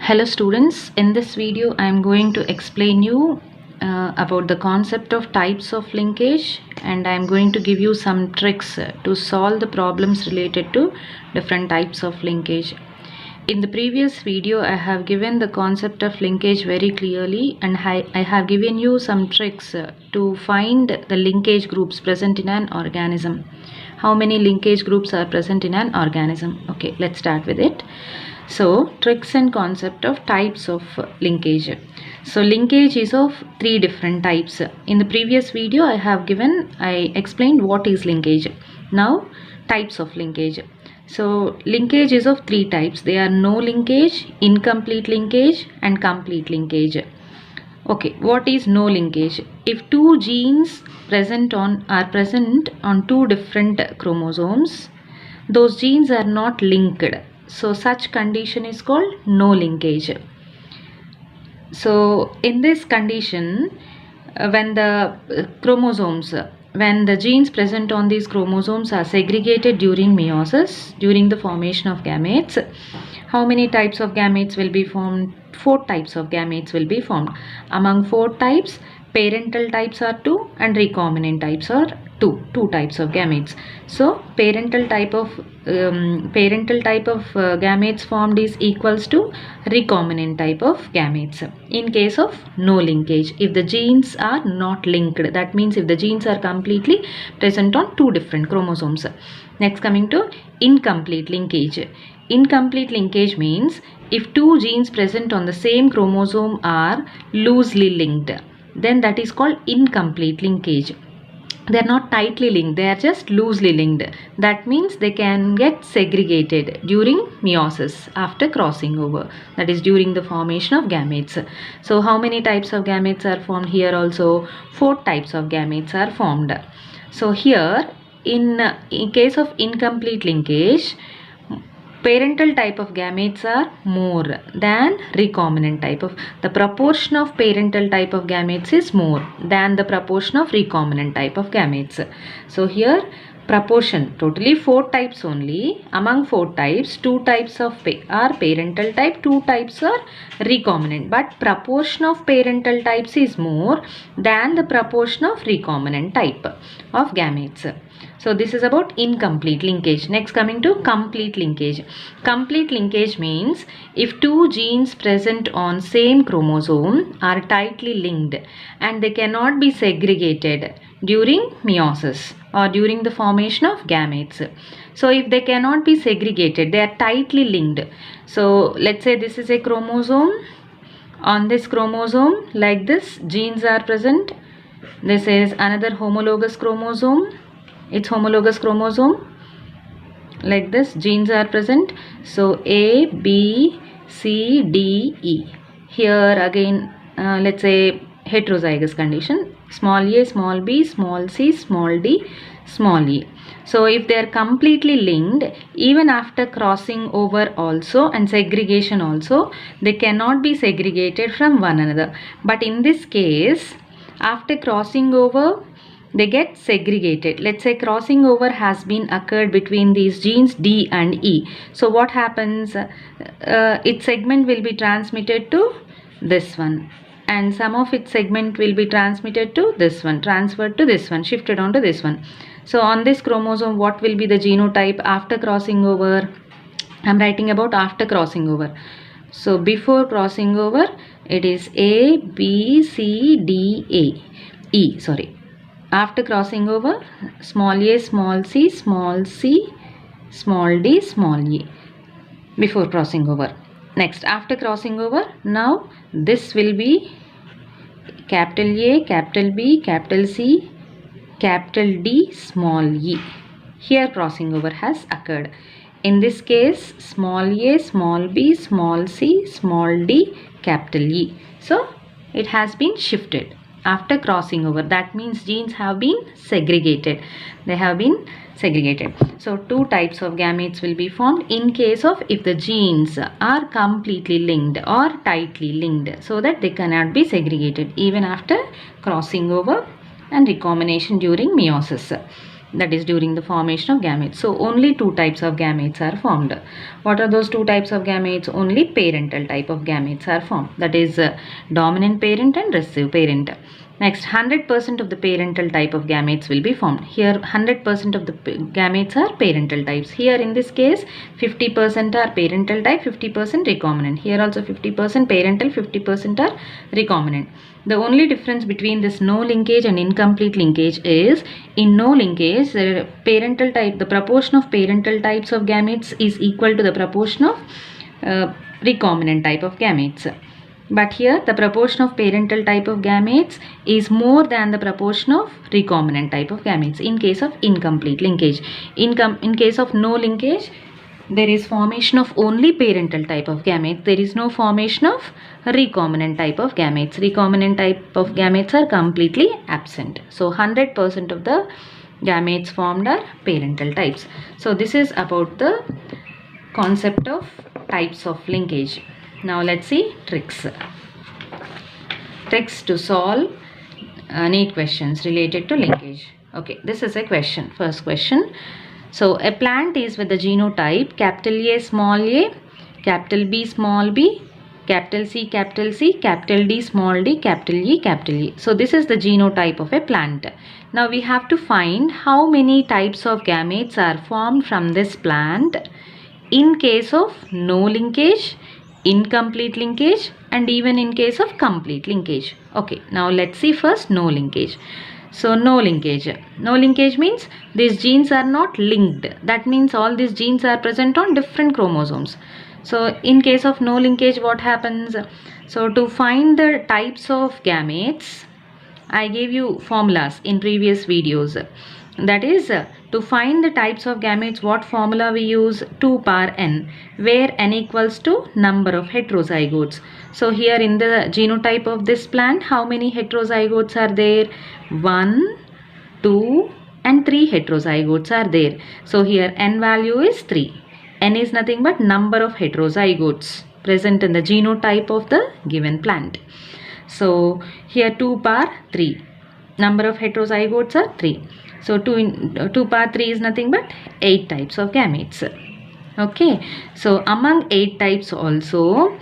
Hello students, in this video I am going to explain you about the concept of types of linkage, and I am going to give you some tricks to solve the problems related to different types of linkage. In the previous video I have given the concept of linkage very clearly, and I have given you some tricks to find the linkage groups present in an organism. How many linkage groups are present in an organism? Okay, let's start with it. So, tricks and concept of types of linkage. So, linkage is of three different types. In the previous video I explained what is linkage. Now, types of linkage. So, linkage is of three types. They are no linkage, incomplete linkage and complete linkage. Okay, what is no linkage? If two genes are present on two different chromosomes, those genes are not linked. So such condition is called no linkage. So in this condition, when the genes present on these chromosomes are segregated during meiosis, during the formation of gametes, how many types of gametes will be formed? 4 types of gametes will be formed. Among 4 types, parental types are 2 and recombinant types are 2 types of gametes. So parental type of gametes formed is equals to recombinant type of gametes in case of no linkage. If the genes are not linked, that means if the genes are completely present on 2 different chromosomes. Next, coming to incomplete linkage. Incomplete linkage means if 2 genes present on the same chromosome are loosely linked, then that is called incomplete linkage. They are not tightly linked, they are just loosely linked. That means they can get segregated during meiosis after crossing over, that is during the formation of gametes. So how many types of gametes are formed? Here also 4 types of gametes are formed. So here in case of incomplete linkage, parental type of gametes are more than recombinant type of. The proportion of parental type of gametes is more than the proportion of recombinant type of gametes. So here proportion, totally 4 types only. Among 4 types, 2 types are parental type, 2 types are recombinant. But proportion of parental types is more than the proportion of recombinant type of gametes. So this is about incomplete linkage. Next, coming to complete linkage. Complete linkage means if 2 genes present on same chromosome are tightly linked and they cannot be segregated during meiosis or during the formation of gametes. So if they cannot be segregated, they are tightly linked. So let's say this is a chromosome. On this chromosome, like this, genes are present. This is another homologous chromosome. It's homologous chromosome. Like this, genes are present. So A, B, C, D, E. Here again, let's say heterozygous condition. Small a, small b, small c, small d, small e. So if they are completely linked, even after crossing over also and segregation also, they cannot be segregated from one another. But in this case, after crossing over, they get segregated. Let's say crossing over has been occurred between these genes D and E. So what happens? Its segment will be transmitted to this one, and some of its segment will be transmitted to this one, transferred to this one, shifted onto this one. So on this chromosome, what will be the genotype after crossing over? I am writing about after crossing over. So before crossing over, it is A, B, C, D, A, E, sorry. After crossing over, small a, small c, small d, small e, before crossing over. Next, after crossing over, now this will be capital A, capital B, capital C, capital D, small e. Here crossing over has occurred. In this case, small a, small b, small c, small d, capital E. So it has been shifted after crossing over. That means genes have been segregated. They have been segregated. So 2 types of gametes will be formed in case of if the genes are completely linked or tightly linked, so that they cannot be segregated even after crossing over and recombination during meiosis. that is during the formation of gametes. So only two types of gametes are formed. What are those two types of gametes? Only parental type of gametes are formed, that is dominant parent and recessive parent. Next, 100% of the parental type of gametes will be formed. Here 100% of the gametes are parental types. Here in this case 50% are parental type, 50% recombinant. Here also 50% parental, 50% are recombinant. The only difference between this no linkage and incomplete linkage is, in no linkage, the parental type, the proportion of parental types of gametes is equal to the proportion of recombinant type of gametes. But here the proportion of parental type of gametes is more than the proportion of recombinant type of gametes in case of incomplete linkage. In case of no linkage, there is formation of only parental type of gametes. There is no formation of recombinant type of gametes. Recombinant type of gametes are completely absent. So 100% of the gametes formed are parental types. So this is about the concept of types of linkage. Now let's see tricks. Tricks to solve neat questions related to linkage. Okay, this is a question. First question. So a plant is with the genotype capital A small a, capital B small b, capital C, capital D small d, capital E. So this is the genotype of a plant. Now we have to find how many types of gametes are formed from this plant in case of no linkage, incomplete linkage, and even in case of complete linkage. Okay, now let's see first no linkage. So no linkage. No linkage means these genes are not linked. That means all these genes are present on different chromosomes. So in case of no linkage, what happens? So to find the types of gametes, I gave you formulas in previous videos. That is, to find the types of gametes, what formula we use? 2 power n, where n equals to number of heterozygotes. So here in the genotype of this plant, how many heterozygotes are there? 1, 2 and 3 heterozygotes are there. So here n value is 3. N is nothing but number of heterozygotes present in the genotype of the given plant. So here 2 power 3. Number of heterozygotes are 3. So 2 power 3 is nothing but 8 types of gametes. Okay. So among 8 types also,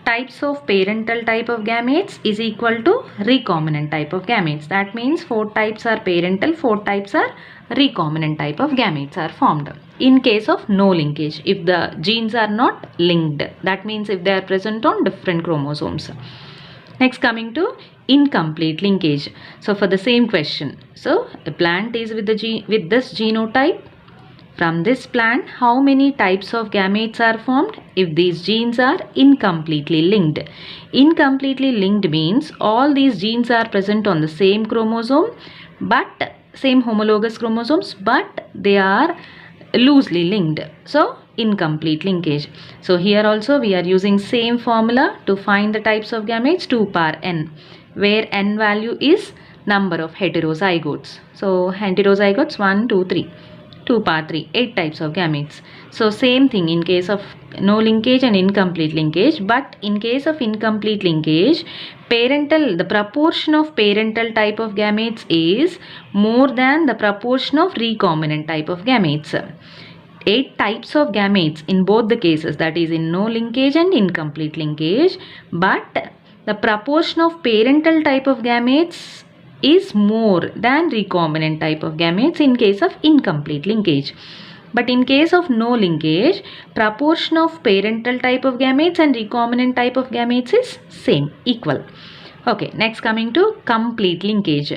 types of parental type of gametes is equal to recombinant type of gametes. That means 4 types are parental, 4 types are recombinant type of gametes are formed. In case of no linkage, if the genes are not linked, that means if they are present on different chromosomes. Next, coming to incomplete linkage. So for the same question, so a plant is with this genotype. From this plant, how many types of gametes are formed if these genes are incompletely linked? Incompletely linked means all these genes are present on the same chromosome, but same homologous chromosomes, but they are loosely linked. So incomplete linkage. So here also we are using same formula to find the types of gametes, 2 power n, where n value is number of heterozygotes. So heterozygotes 1, 2, 3. 2 power 3, 8 types of gametes. So same thing in case of no linkage and incomplete linkage, but in case of incomplete linkage, the proportion of parental type of gametes is more than the proportion of recombinant type of gametes. 8 types of gametes in both the cases, that is in no linkage and incomplete linkage, but the proportion of parental type of gametes is more than recombinant type of gametes in case of incomplete linkage. But in case of no linkage, proportion of parental type of gametes and recombinant type of gametes is same, equal. Okay, next coming to complete linkage.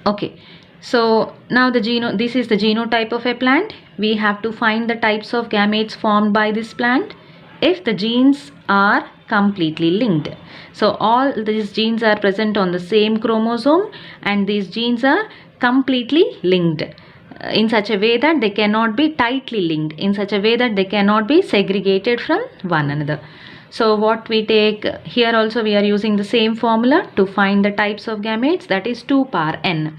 Okay, so now this is the genotype of a plant. We have to find the types of gametes formed by this plant if the genes are completely linked. So all these genes are present on the same chromosome and these genes are completely linked in such a way that they cannot be tightly linked, in such a way that they cannot be segregated from one another. So what we take here also, we are using the same formula to find the types of gametes, that is 2 power n.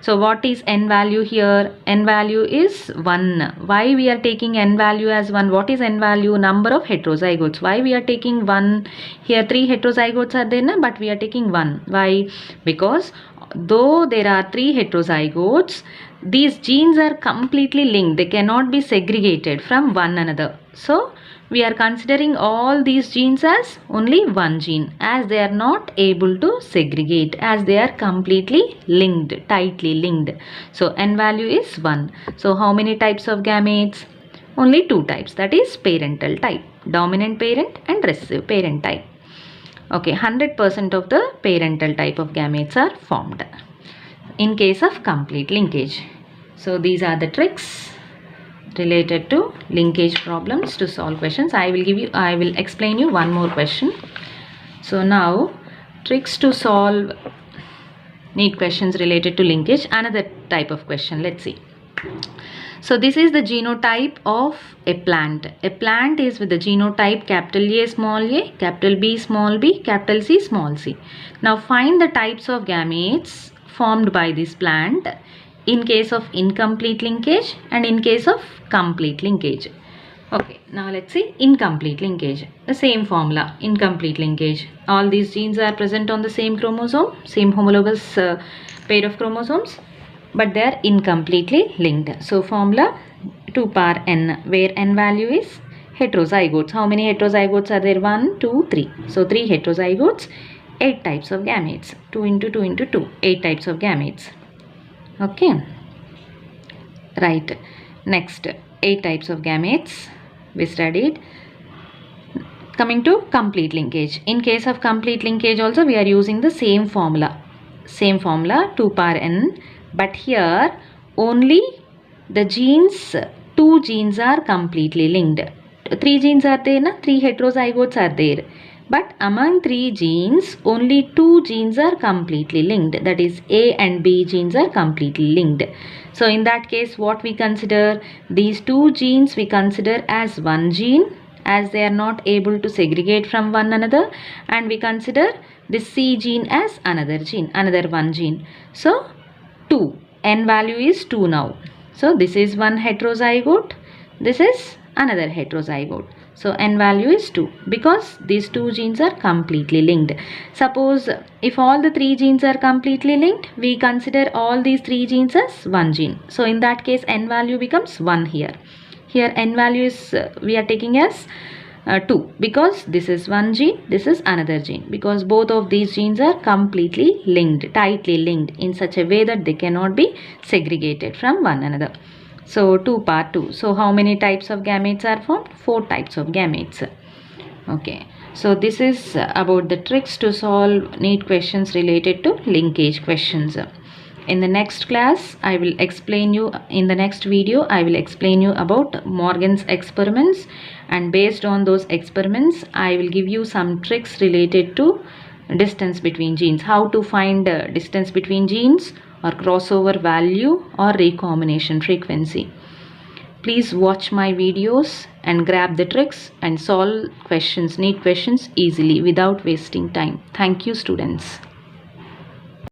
So what is n value here? N value is 1. Why we are taking n value as 1? What is n value? Number of heterozygotes. Why we are taking 1? Here 3 heterozygotes are there, but we are taking 1. Why? Because though there are 3 heterozygotes, these genes are completely linked. They cannot be segregated from one another. So we are considering all these genes as only one gene, as they are not able to segregate, as they are completely linked, tightly linked. So n value is 1. So how many types of gametes? Only 2 types, that is parental type, dominant parent and recessive parent type. Okay, 100% of the parental type of gametes are formed in case of complete linkage. So these are the tricks related to linkage problems to solve questions. I will explain you one more question. So now tricks to solve NEET questions related to linkage, another type of question. Let's see. So this is the genotype of a plant. A plant is with the genotype capital A small a, capital B small b, capital C small c. Now find the types of gametes formed by this plant in case of incomplete linkage and in case of complete linkage. Okay, now let's see incomplete linkage. The same formula, incomplete linkage. All these genes are present on the same chromosome, same homologous pair of chromosomes, but they are incompletely linked. So formula 2 power n, where n value is heterozygotes. How many heterozygotes are there? 1, 2, 3. So 3 heterozygotes, 8 types of gametes. 2 into 2 into 2, 8 types of gametes. Okay, right. Next, 8 types of gametes we studied. Coming to complete linkage. In case of complete linkage also we are using the same formula 2 power n, but here only the genes, 2 genes are completely linked. 3 genes are there, 3 heterozygotes are there. But among 3 genes, only 2 genes are completely linked. That is, A and B genes are completely linked. So in that case, what we consider? These 2 genes we consider as one gene, as they are not able to segregate from one another. And we consider this C gene as another gene, another one gene. So 2. N value is 2 now. So this is one heterozygote. This is another heterozygote. So n value is 2 because these 2 genes are completely linked. Suppose if all the 3 genes are completely linked, we consider all these 3 genes as one gene. So in that case n value becomes 1 here. Here n value is we are taking as 2 because this is one gene, this is another gene, because both of these genes are completely linked, tightly linked in such a way that they cannot be segregated from one another. So 2 power 2. So how many types of gametes are formed? 4 types of gametes. Okay. So this is about the tricks to solve NEET questions related to linkage questions. In the next class, I will explain you, in the next video, I will explain you about Morgan's experiments, and based on those experiments, I will give you some tricks related to distance between genes, how to find distance between genes, or crossover value, or recombination frequency. Please watch my videos and grab the tricks and solve questions, NEET questions easily without wasting time. Thank you, students.